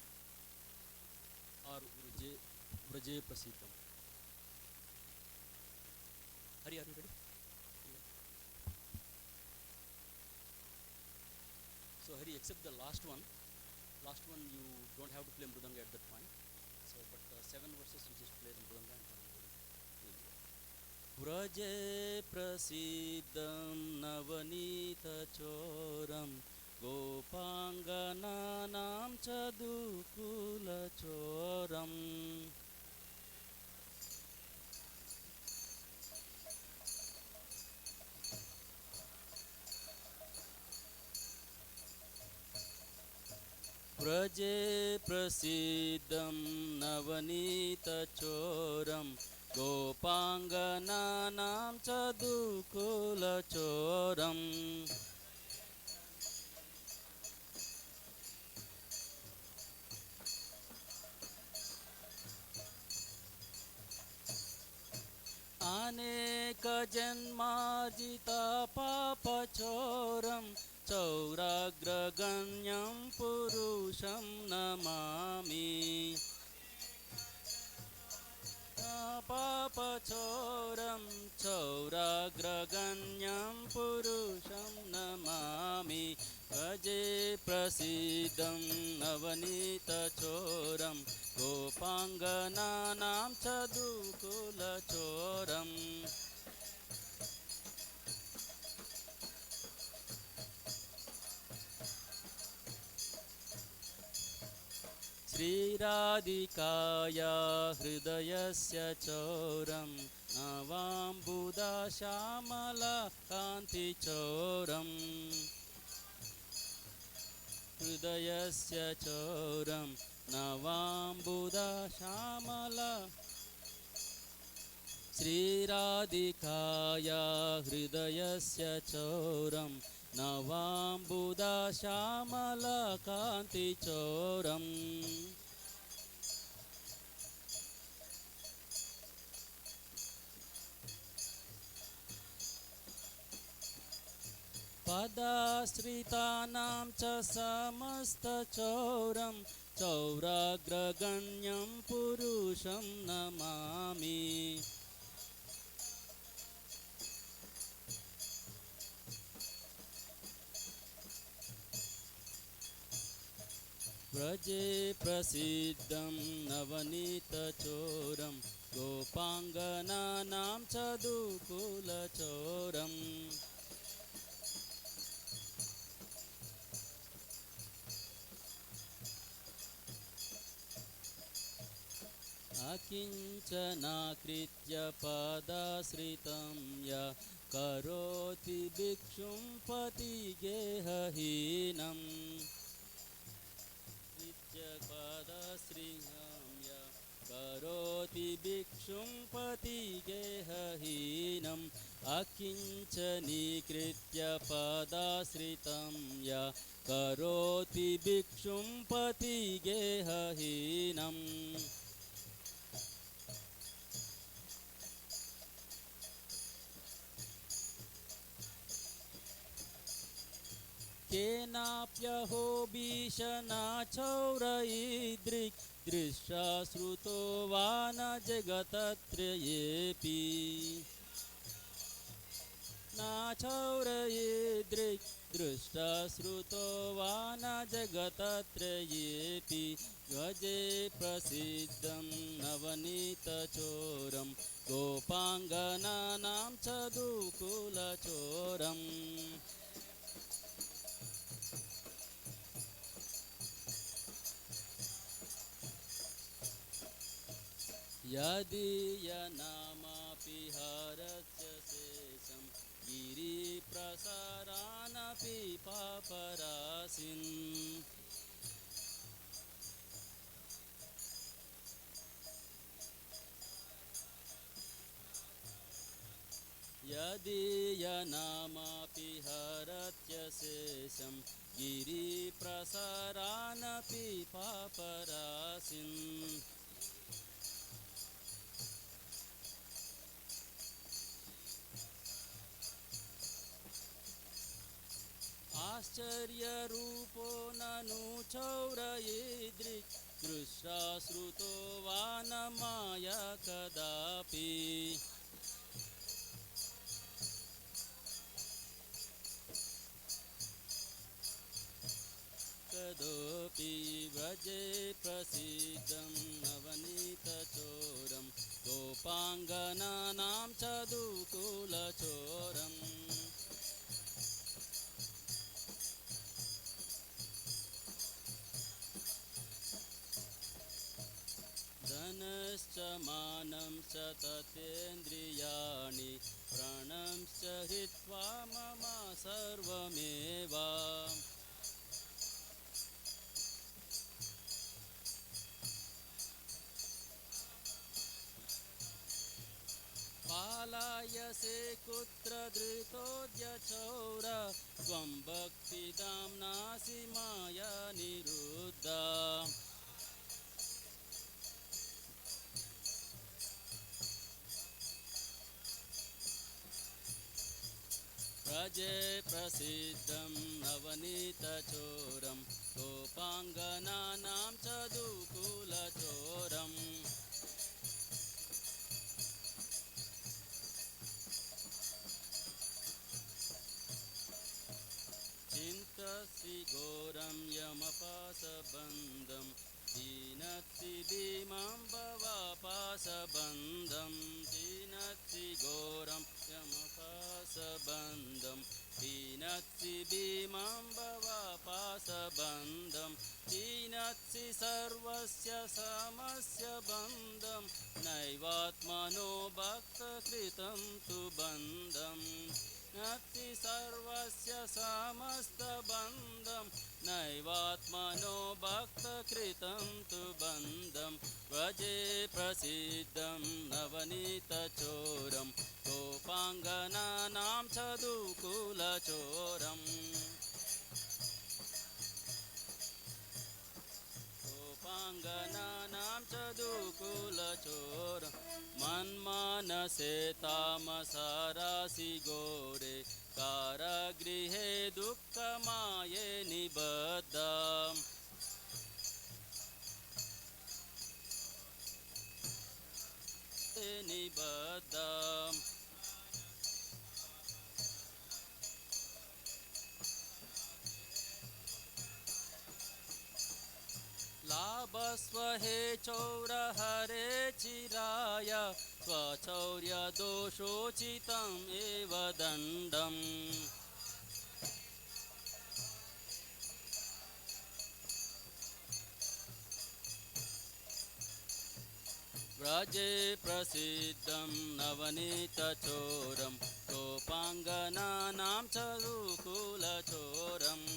or Vraje Prasidham. Hari, are you ready? Yeah. So Hari, except the last one you don't have to play Mridanga at that point. So, but 7 verses you just play the Mridanga and Vraje Prasidham Navanita Choram Gopangananam Chadukula Choram. Vraje Prasidham Navanita Choram Gopangananam Chadukula Choram. Aneka Janmajita Papa Choram Chauragraganyam Purusham Namami. Papa Choram Chauragraganyam Purusham Namami. Vraje Prasidham Navanita Choram Gopangananam Chadukula Choram. Sri Radhikaya Hridayasya Choram Navambuda Shamala Kanti Choram. Hridayasya Choram Navambuda Shamala. Sri Radhikaya Hridayasya Choram Navambuda Shamala Kanti Choram. Padasritanam cha samasta choram Chauragraganyam Purusham Namami. व्रजे प्रसिद्धं नवनीतचोरं गोपाङ्गनानां चदुकुलचोरम् अकिञ्चनाकृत्य पदाश्रितं य करोति भिक्षुं पतिगेहहीनम् पदाश्रितं य करोति भिक्षुं पतिगेहहीनम् अकिञ्चनीकृत्य पदाश्रितं य करोति भिक्षुं पतिगेहहीनम् केनाप्यहो भीषणाचौरैदृक् दृष्टा श्रुतो वा न जगतत्रयेऽपि नाचौरैदृक् दृष्टा श्रुतो वा न जगतत्रयेऽपि गजे प्रसिद्धं नवनीतचोरं गोपाङ्गनानां चदुकुलचोरम् यदीयनामापि हरस्य शेषं गिरिप्रसारानपि पापराशिन् यदीयनामापि हरस्य शेषं गिरिप्रसारानपि पापराशिन् आश्चर्यरूपो ननु चौरयेदृक् दृष्टा श्रुतो वा न माया कदापि कदोपि व्रजे प्रसिद्धं नवनीतचोरं गोपाङ्गनानां चदुकुलचोरम् धनश्च मानं च ततेन्द्रियाणि प्राणंश्च हित्वा मम सर्वमेव पालायसे कुत्र धृतोऽद्यचौर त्वं भक्तिदाम्नासि माया निरुद्धा व्रजे प्रसिद्धं नवनीतचोरं गोपाङ्गनानां चदुकुलचोरम् चिन्तसि घोरं यमपाशबन्धं दीनत्सि भीमां भवापाशबन्धं दीनत्सि घोरं यमपाशबन्धं दीनत्सि भीमां भवापाशबन्धं दीनत्सि सर्वस्य समस्य बन्धं नैवात्मनो भक्तकृतं तु बन्धम् नत्सि सर्वस्य समस्तबन्धं नैवात्मनो भक्तकृतं तु बन्धं व्रजे प्रसिद्धं नवनीतचोरं गोपाङ्गनानां चदुकुलचोरम् गोपाङ्गनानां चदुकुलचोरम् मन्मानसे तामसारासि घोरे कारागृहे दुःखमाये निबद्धाम् निबद्धाम् भस्व हे चौर हरे चिराय स्वचौर्य दोषोचितम् एव दण्डम् व्रजे प्रसिद्धं नवनीतचोरं गोपाङ्गनानां च रुकुलचोरम्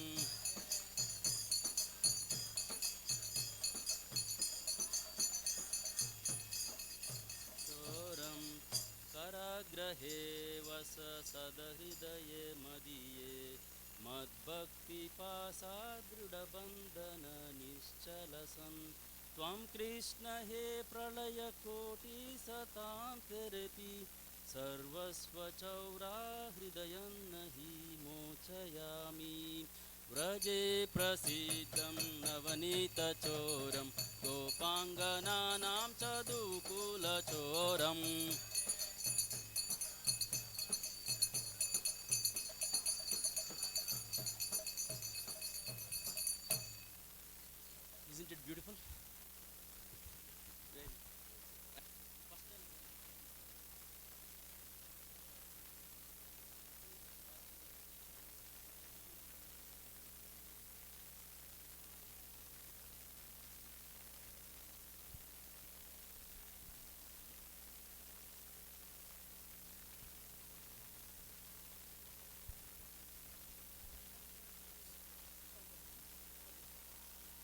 चोरं कराग्रहे वस सदहृदये मदीये मद्भक्तिपाशादृढबन्धननिश्चलसन् त्वं कृष्ण हे प्रलयकोटिशतान्तरेऽपि सर्वस्वचौराहृदयं नहि मोचयामि व्रजे प्रसिद्धं नवनीतचोरं गोपाङ्गनानां च दुकुलचोरम् Isn't it beautiful? Great. First time.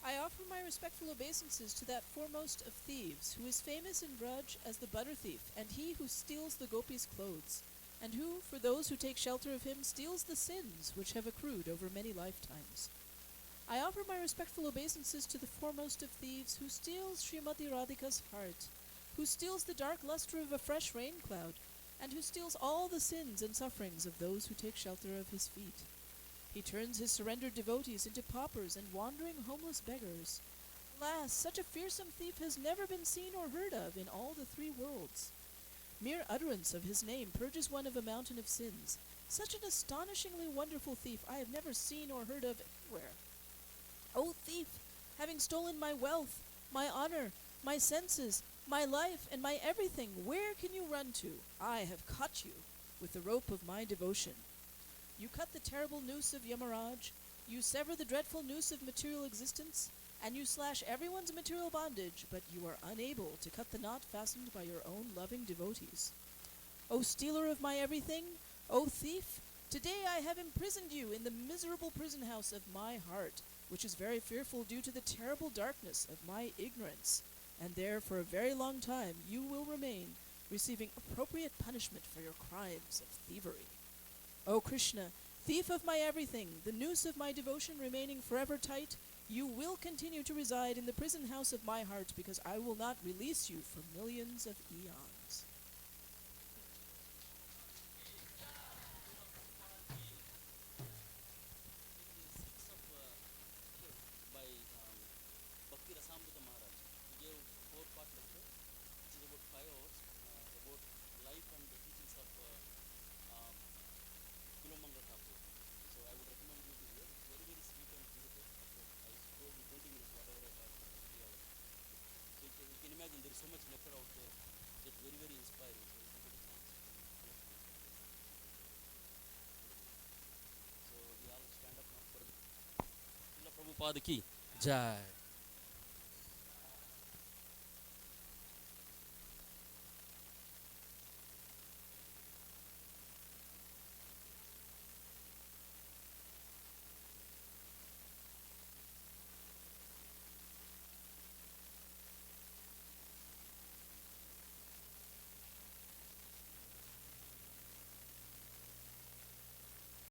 I offer my respectful obeisances to that foremost of thieves, who is famous in Braj as the butter thief, and he who steals the gopis' clothes, and who, for those who take shelter of him, steals the sins which have accrued over many lifetimes. I offer my respectful obeisances to the foremost of thieves, who steals Srimati Radhika's heart, who steals the dark lustre of a fresh rain cloud, and who steals all the sins and sufferings of those who take shelter of his feet. He turns his surrendered devotees into paupers and wandering homeless beggars. Alas, such a fearsome thief has never been seen or heard of in all the three worlds. Mere utterance of his name purges one of a mountain of sins. Such an astonishingly wonderful thief I have never seen or heard of anywhere. O thief, having stolen my wealth, my honor, my senses, my life, and my everything, where can you run to? I have caught you with the rope of my devotion. You cut the terrible noose of Yamaraj, you sever the dreadful noose of material existence, and you slash everyone's material bondage, but you are unable to cut the knot fastened by your own loving devotees. O stealer of my everything, O thief, today I have imprisoned you in the miserable prison house of my heart, which is very fearful due to the terrible darkness of my ignorance, and there for a very long time you will remain, receiving appropriate punishment for your crimes of thievery. O Krishna, thief of my everything, the noose of my devotion remaining forever tight, you will continue to reside in the prison house of my heart, because I will not release you for millions of eons. By Bhakti Maharaj. He gave 4-part lecture, which is about 5 hours, about life and the teachings of Kulamanga Thakur. So I would recommend you to hear. It's very, very sweet and beautiful. So I spoke in 20 minutes, whatever I have, 3 hours. So you can imagine there is so much nectar out there. It's very, very inspiring. So if you get a chance, you can listen. So we all stand up now for the Srila Prabhupada ki Jai.